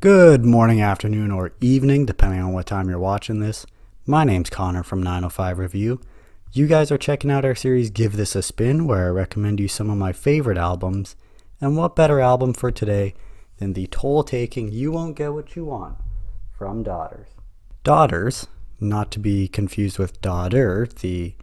Good morning, afternoon, or evening, depending on what time you're watching this. My name's Connor from 905 Review. You guys are checking out our series Give This a Spin, where I recommend you some of my favorite albums. And what better album for today than the toll-taking You Won't Get What You Want from Daughters. Daughters, not to be confused with Daughter, the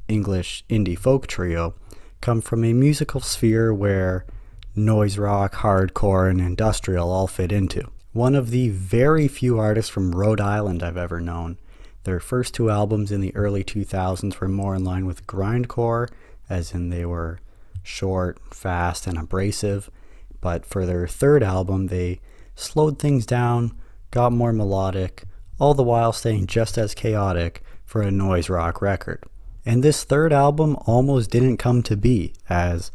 English indie folk trio, come from a musical sphere where noise rock, hardcore, and industrial all fit into. One of the very few artists from Rhode Island I've ever known. Their first two albums in the early 2000s were more in line with grindcore, as in they were short, fast, and abrasive. But for their third album, they slowed things down, got more melodic, all the while staying just as chaotic for a noise rock record. And this third album almost didn't come to be, as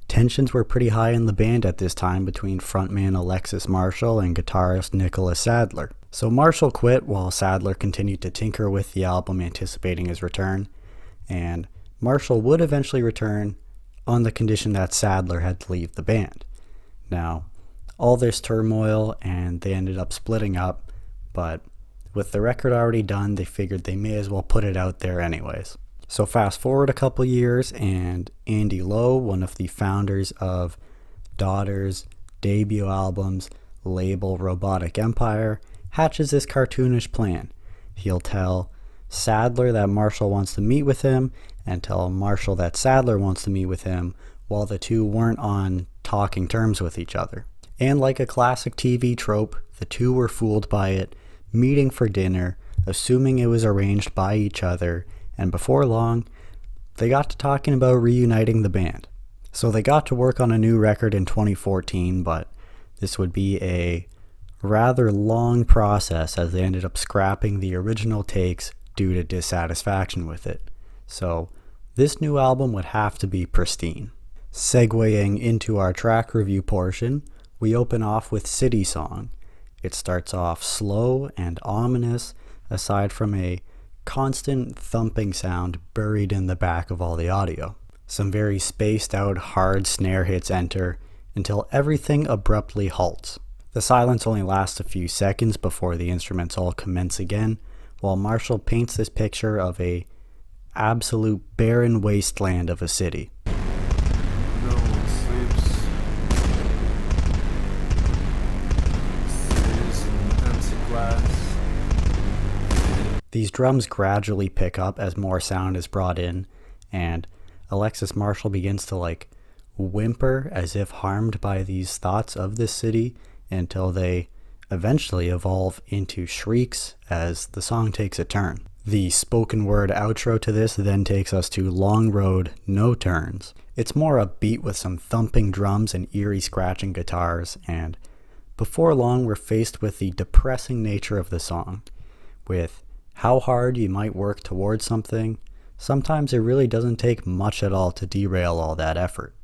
tensions were pretty high in the band at this time between frontman Alexis Marshall and guitarist Nicholas Sadler. So Marshall quit while Sadler continued to tinker with the album, anticipating his return, and Marshall would eventually return on the condition that Sadler had to leave the band. Now, all this turmoil and they ended up splitting up, but with the record already done, they figured they may as well put it out there anyways. So fast forward a couple years, and Andy Lowe, one of the founders of Daughters' debut album's label Robotic Empire, hatches this cartoonish plan. He'll tell Sadler that Marshall wants to meet with him, and tell Marshall that Sadler wants to meet with him, while the two weren't on talking terms with each other. And like a classic TV trope, the two were fooled by it, meeting for dinner, assuming it was arranged by each other, and before long, they got to talking about reuniting the band. So they got to work on a new record in 2014, but this would be a rather long process as they ended up scrapping the original takes due to dissatisfaction with it. So this new album would have to be pristine. Segueing into our track review portion, we open off with City Song. It starts off slow and ominous, aside from a constant thumping sound buried in the back of all the audio. Some very spaced out hard snare hits enter until everything abruptly halts. The silence only lasts a few seconds before the instruments all commence again, while Marshall paints this picture of a absolute barren wasteland of a city. No one sleeps. Cities and empty glass. These drums gradually pick up as more sound is brought in, and Alexis Marshall begins to whimper as if harmed by these thoughts of this city, until they eventually evolve into shrieks as the song takes a turn. The spoken word outro to this then takes us to Long Road, No Turns. It's more upbeat with some thumping drums and eerie scratching guitars, and before long we're faced with the depressing nature of the song. With how hard you might work towards something, sometimes it really doesn't take much at all to derail all that effort.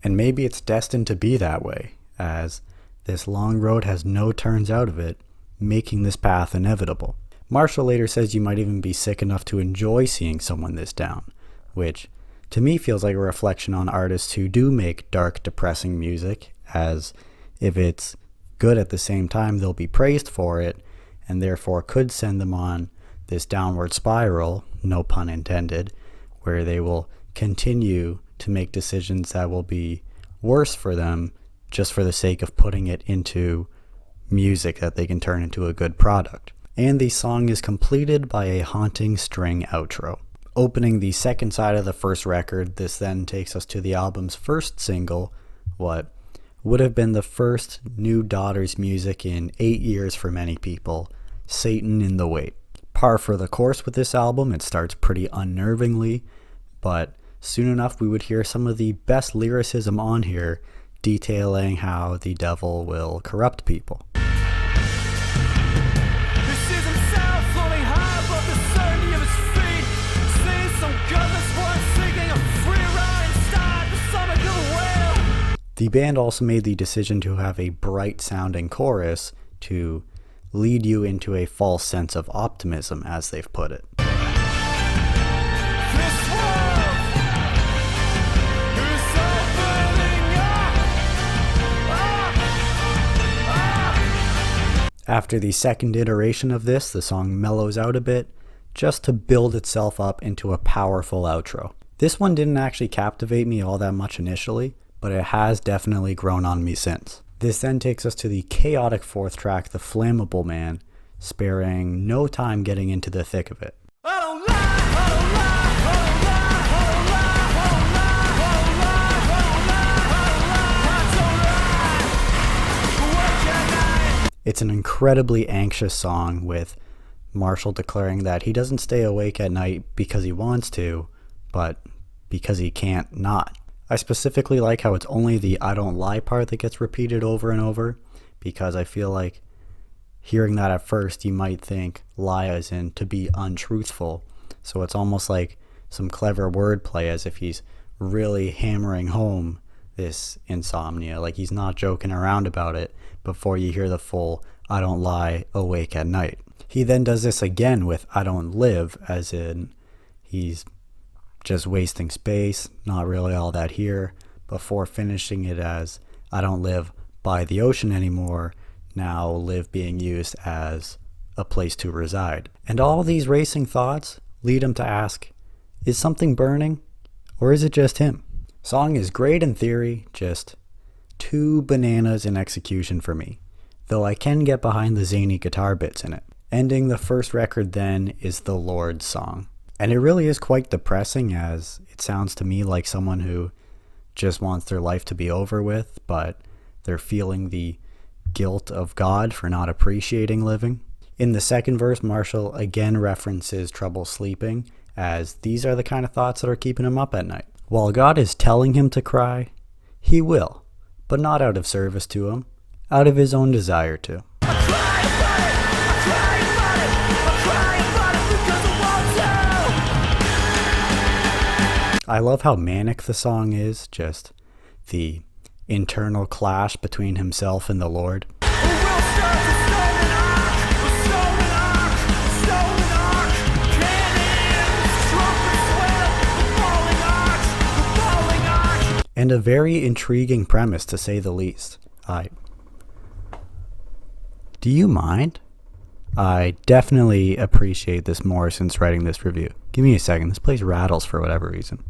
And maybe it's destined to be that way, as this long road has no turns out of it, making this path inevitable. Marshall later says you might even be sick enough to enjoy seeing someone this down, which to me feels like a reflection on artists who do make dark, depressing music, as if it's good at the same time they'll be praised for it, and therefore could send them on this downward spiral, no pun intended, where they will continue to make decisions that will be worse for them just for the sake of putting it into music that they can turn into a good product. And the song is completed by a haunting string outro. Opening the second side of the first record, this then takes us to the album's first single, what would have been the first new Daughters music in 8 years for many people, Satan in the Wait. Par for the course with this album, it starts pretty unnervingly, but soon enough we would hear some of the best lyricism on here, detailing how the devil will corrupt people. The band also made the decision to have a bright sounding chorus to lead you into a false sense of optimism, as they've put it. After the second iteration of this, the song mellows out a bit, just to build itself up into a powerful outro. This one didn't actually captivate me all that much initially, but it has definitely grown on me since. This then takes us to the chaotic fourth track, The Flammable Man, sparing no time getting into the thick of it. It's an incredibly anxious song with Marshall declaring that he doesn't stay awake at night because he wants to, but because he can't not. I specifically like how it's only the "I don't lie" part that gets repeated over and over, because I feel like hearing that at first you might think lie as in to be untruthful. So it's almost like some clever wordplay, as if he's really hammering home this insomnia, like he's not joking around about it before you hear the full "I don't lie awake at night." He then does this again with "I don't live," as in he's just wasting space, not really all that here, before finishing it as "I don't live by the ocean anymore," now live being used as a place to reside. And all these racing thoughts lead him to ask, is something burning, or is it just him? Song is great in theory, just too bananas in execution for me, though I can get behind the zany guitar bits in it. Ending the first record then is the Lord's song. And it really is quite depressing, as it sounds to me like someone who just wants their life to be over with, but they're feeling the guilt of God for not appreciating living. In the second verse, Marshall again references trouble sleeping, as these are the kind of thoughts that are keeping him up at night. While God is telling him to cry, he will, but not out of service to him, out of his own desire to. I love how manic the song is, just the internal clash between himself and the Lord. And a very intriguing premise, to say the least. Do you mind? I definitely appreciate this more since writing this review. Give me a second. This place rattles for whatever reason.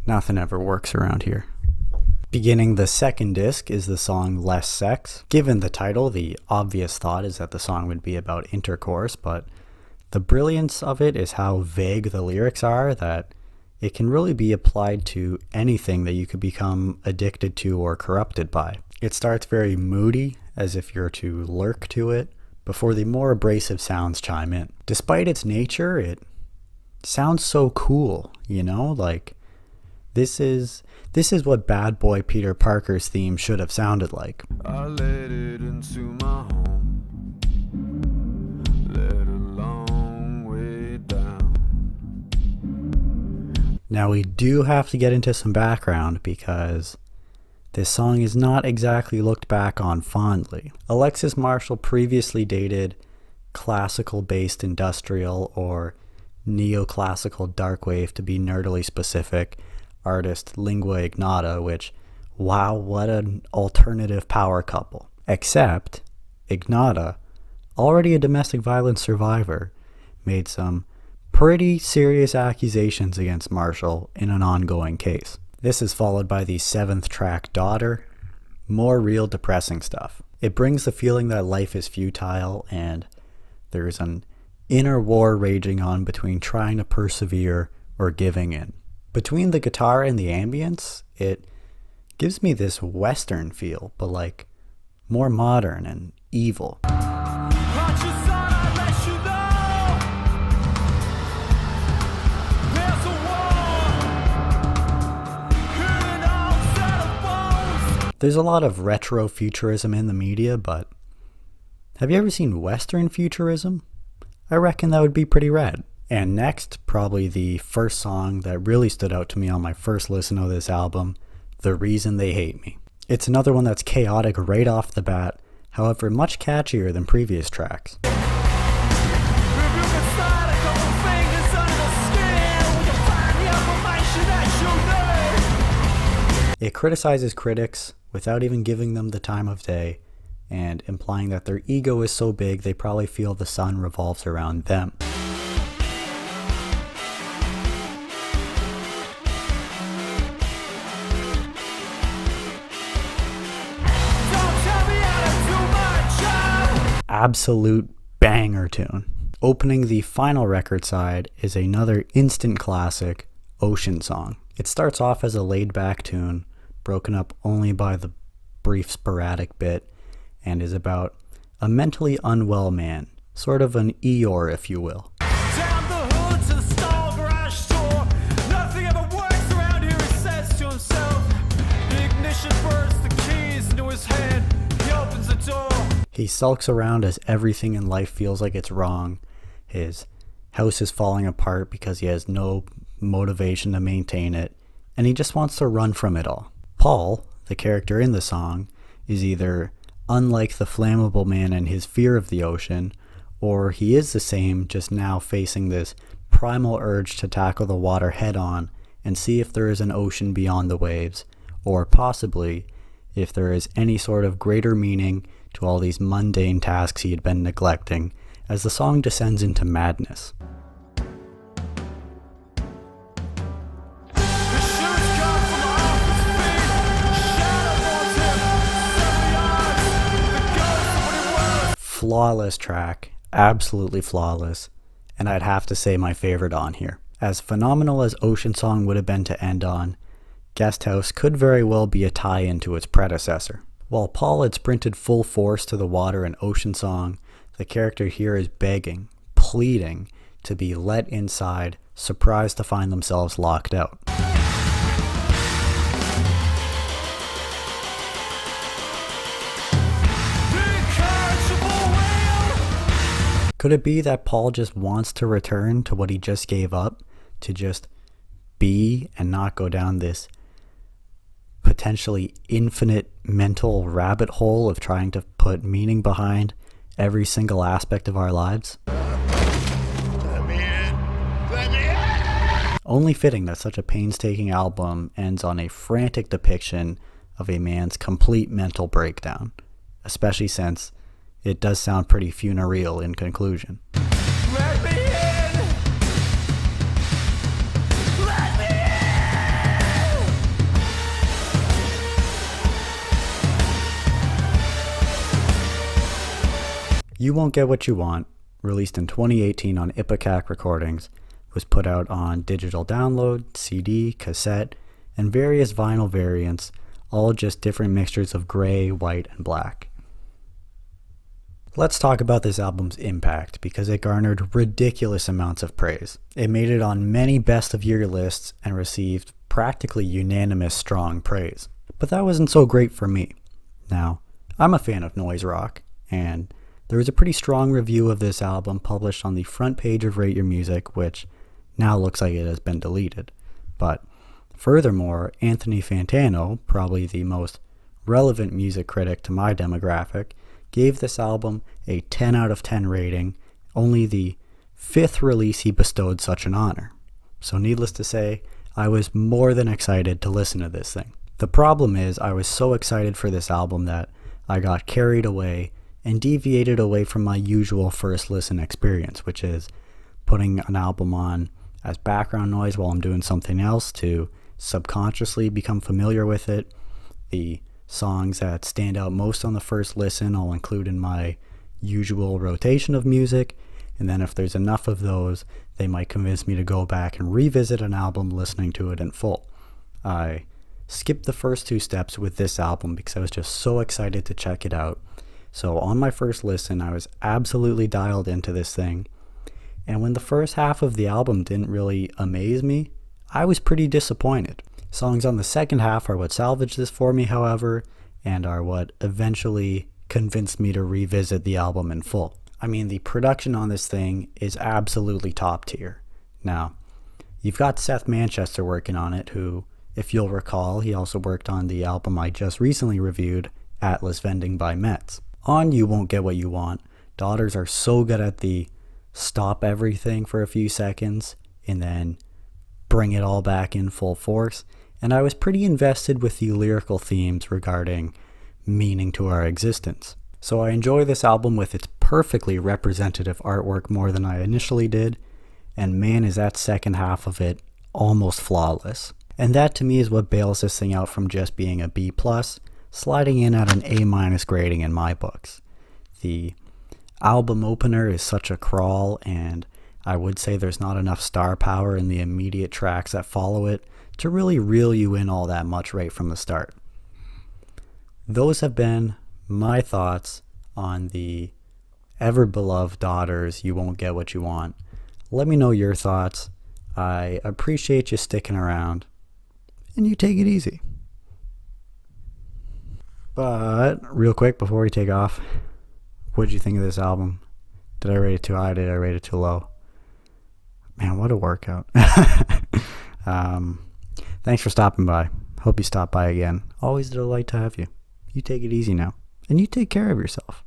Nothing ever works around here. Beginning the second disc is the song Less Sex. Given the title, the obvious thought is that the song would be about intercourse, but the brilliance of it is how vague the lyrics are, that it can really be applied to anything that you could become addicted to or corrupted by. It starts very moody, as if you're to lurk to it, before the more abrasive sounds chime in. Despite its nature, it sounds so cool, you know? Like, this is what Bad Boy Peter Parker's theme should have sounded like. I let it into my home, let a long way down. Now we do have to get into some background, because this song is not exactly looked back on fondly. Alexis Marshall previously dated classical-based industrial, or neoclassical darkwave to be nerdily specific, artist Lingua Ignota, which, wow, what an alternative power couple. Except, Ignota, already a domestic violence survivor, made some pretty serious accusations against Marshall in an ongoing case. This is followed by the seventh track, Daughter, more real depressing stuff. It brings the feeling that life is futile, and there's an inner war raging on between trying to persevere or giving in. Between the guitar and the ambience, it gives me this Western feel, but like more modern and evil. There's a lot of retro futurism in the media, but have you ever seen Western futurism? I reckon that would be pretty rad. And next, probably the first song that really stood out to me on my first listen of this album, The Reason They Hate Me. It's another one that's chaotic right off the bat, however much catchier than previous tracks. If you could slide a couple fingers It criticizes critics without even giving them the time of day, and implying that their ego is so big they probably feel the sun revolves around them. Absolute banger tune. Opening the final record side is another instant classic, Ocean Song. It starts off as a laid-back tune, broken up only by the brief sporadic bit, and is about a mentally unwell man, sort of an Eeyore, if you will. Down the hood to the stall garage door. Nothing ever works around here, he says to himself. The ignition bursts, the keys into his hand. He opens the door. He sulks around as everything in life feels like it's wrong. His house is falling apart because he has no motivation to maintain it, and he just wants to run from it all. Paul, the character in the song, is either unlike the flammable man in his fear of the ocean, or he is the same, just now facing this primal urge to tackle the water head on and see if there is an ocean beyond the waves, or possibly if there is any sort of greater meaning to all these mundane tasks he had been neglecting, as the song descends into madness. The shoes come from off his feet. Shadow wants him. 7 yards. The ghost of what he was. Flawless track, absolutely flawless, and I'd have to say my favorite on here. As phenomenal as Ocean Song would have been to end on, Guest House could very well be a tie-in to its predecessor. While Paul had sprinted full force to the water in Ocean Song, the character here is begging, pleading to be let inside, surprised to find themselves locked out. Could it be that Paul just wants to return to what he just gave up, to just be and not go down this potentially infinite mental rabbit hole of trying to put meaning behind every single aspect of our lives? Let me in. Let me in. Only fitting that such a painstaking album ends on a frantic depiction of a man's complete mental breakdown, especially since it does sound pretty funereal in conclusion. Let me in. Let me in. You Won't Get What You Want, released in 2018 on Ipecac Recordings, was put out on digital download, CD, cassette, and various vinyl variants, all just different mixtures of gray, white, and black. Let's talk about this album's impact, because it garnered ridiculous amounts of praise. It made it on many best of year lists and received practically unanimous strong praise. But that wasn't so great for me. Now, I'm a fan of noise rock, and there was a pretty strong review of this album published on the front page of Rate Your Music, which now looks like it has been deleted. But furthermore, Anthony Fantano, probably the most relevant music critic to my demographic, gave this album a 10 out of 10 rating, only the 5th release he bestowed such an honor. So needless to say, I was more than excited to listen to this thing. The problem is, I was so excited for this album that I got carried away and deviated away from my usual first listen experience, which is putting an album on as background noise while I'm doing something else to subconsciously become familiar with it. The songs that stand out most on the first listen I'll include in my usual rotation of music, and then if there's enough of those, they might convince me to go back and revisit an album listening to it in full. I skipped the first 2 steps with this album because I was just so excited to check it out. So on my first listen, I was absolutely dialed into this thing, and when the first half of the album didn't really amaze me, I was pretty disappointed. Songs on the second half are what salvaged this for me, however, and are what eventually convinced me to revisit the album in full. I mean, the production on this thing is absolutely top tier. Now, you've got Seth Manchester working on it, who, if you'll recall, he also worked on the album I just recently reviewed, Atlas Vending by Metz. On You Won't Get What You Want, Daughters are so good at the stop everything for a few seconds and then bring it all back in full force. and I was pretty invested with the lyrical themes regarding meaning to our existence. So I enjoy this album with its perfectly representative artwork more than I initially did, and man, is that second half of it almost flawless. And that to me is what bails this thing out from just being a B+, sliding in at an A- grading in my books. The album opener is such a crawl, and I would say there's not enough star power in the immediate tracks that follow it to really reel you in all that much right from the start. Those have been my thoughts on the ever-beloved Daughters, You Won't Get What You Want. Let me know your thoughts. I appreciate you sticking around, and you take it easy. But real quick before we take off, what did you think of this album? Did I rate it too high? Did I rate it too low? Man, what a workout. Thanks for stopping by. Hope you stop by again. Always a delight to have you. You take it easy now, and you take care of yourself.